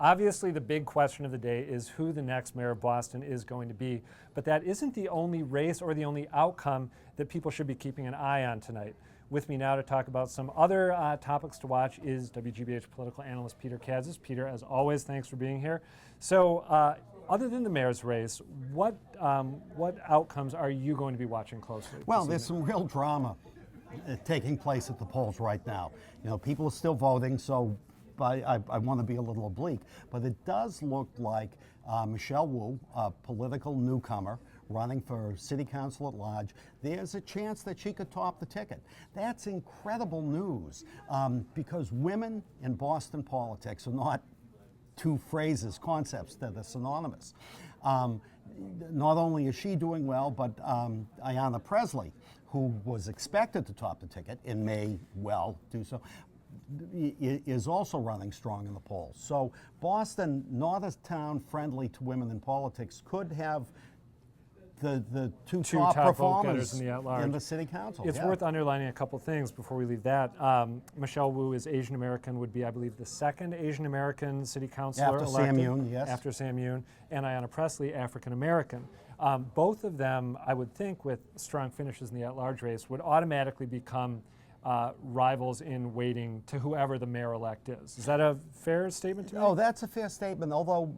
Obviously, the big question of the day is who the next mayor of Boston is going to be, but that isn't the only race or the only outcome that people should be keeping an eye on tonight. With me now to talk about some other topics to watch is WGBH political analyst Peter Kadzis. Peter, as always, thanks for being here. So, other than the mayor's race, what outcomes are you going to be watching closely? Well, there's some real drama taking place at the polls right now. You know, people are still voting, so I want to be a little oblique, but it does look like Michelle Wu, a political newcomer, running for city council at large, there's a chance that she could top the ticket. That's incredible news because women in Boston politics are not two phrases, concepts that are synonymous. Not only is she doing well, but Ayanna Pressley, who was expected to top the ticket and may well do so, is also running strong in the polls. So Boston, not a town friendly to women in politics, could have the two top performers in the city council. It's worth underlining a couple things before we leave that. Michelle Wu is Asian American, would be, I believe, the second Asian American city councilor after elected. Sam Yoon, yes. After Sam Yoon, and Ayanna Pressley, African American. Both of them, I would think, with strong finishes in the at-large race, would automatically become rivals in waiting to whoever the mayor-elect is. Is that a fair statement to make? Oh, that's a fair statement, although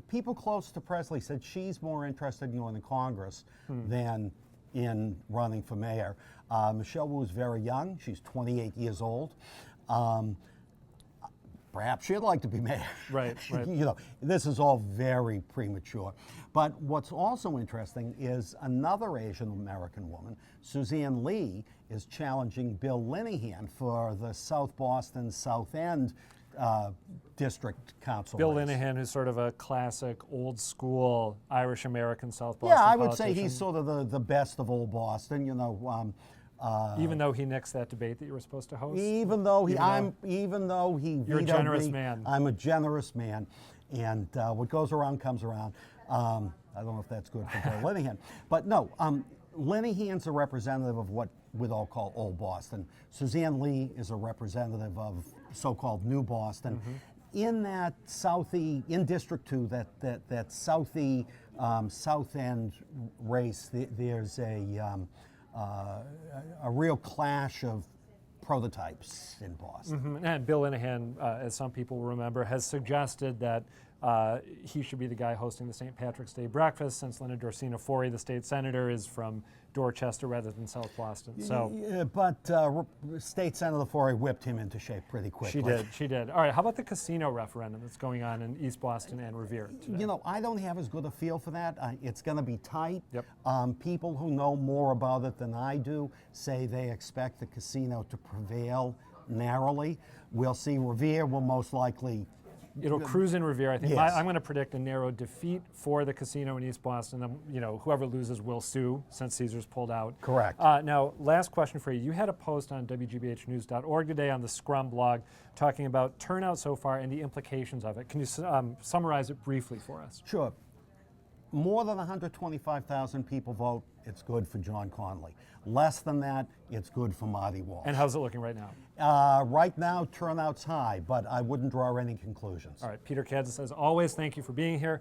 people close to Presley said she's more interested in going to Congress than in running for mayor. Michelle Wu is very young. She's 28 years old. Perhaps she'd like to be mayor. Right. You know, this is all very premature. But what's also interesting is another Asian American woman, Suzanne Lee, is challenging Bill Linehan for the South Boston South End district council Bill race. Linehan, who's sort of a classic, old school Irish American South Boston I would politician. say he's sort of the best of old Boston. You know. Even though he nixed that debate that you were supposed to host? Even though he You're a generous man. I'm a generous man, and what goes around comes around. I don't know if that's good for Bill Linehan, but no, Linehan's a representative of what we'd all call old Boston. Suzanne Lee is a representative of so-called new Boston. In that in District 2, that South End race, there's a real clash of prototypes in Boston. And Bill Linehan, as some people remember, has suggested that he should be the guy hosting the St. Patrick's Day breakfast, since Linda Dorsina-Forey, the state senator, is from Dorchester rather than South Boston. So, but State Senator Forey whipped him into shape pretty quickly. She did. All right, how about the casino referendum that's going on in East Boston and Revere today? You know, I don't have as good a feel for that. It's going to be tight. Yep. People who know more about it than I do say they expect the casino to prevail narrowly. We'll see. Revere will most likely. It'll cruise in Revere. I think Yes. I'm going to predict a narrow defeat for the casino in East Boston. You know, whoever loses will sue since Caesars pulled out. Correct. Now, last question for you. You had a post on WGBHnews.org today on the Scrum blog talking about turnout so far and the implications of it. Can you summarize it briefly for us? Sure. More than 125,000 people vote, it's good for John Conley. Less than that, it's good for Marty Walsh. And how's it looking right now? Right now, turnout's high, but I wouldn't draw any conclusions. All right, Peter Kadzis, as always, thank you for being here.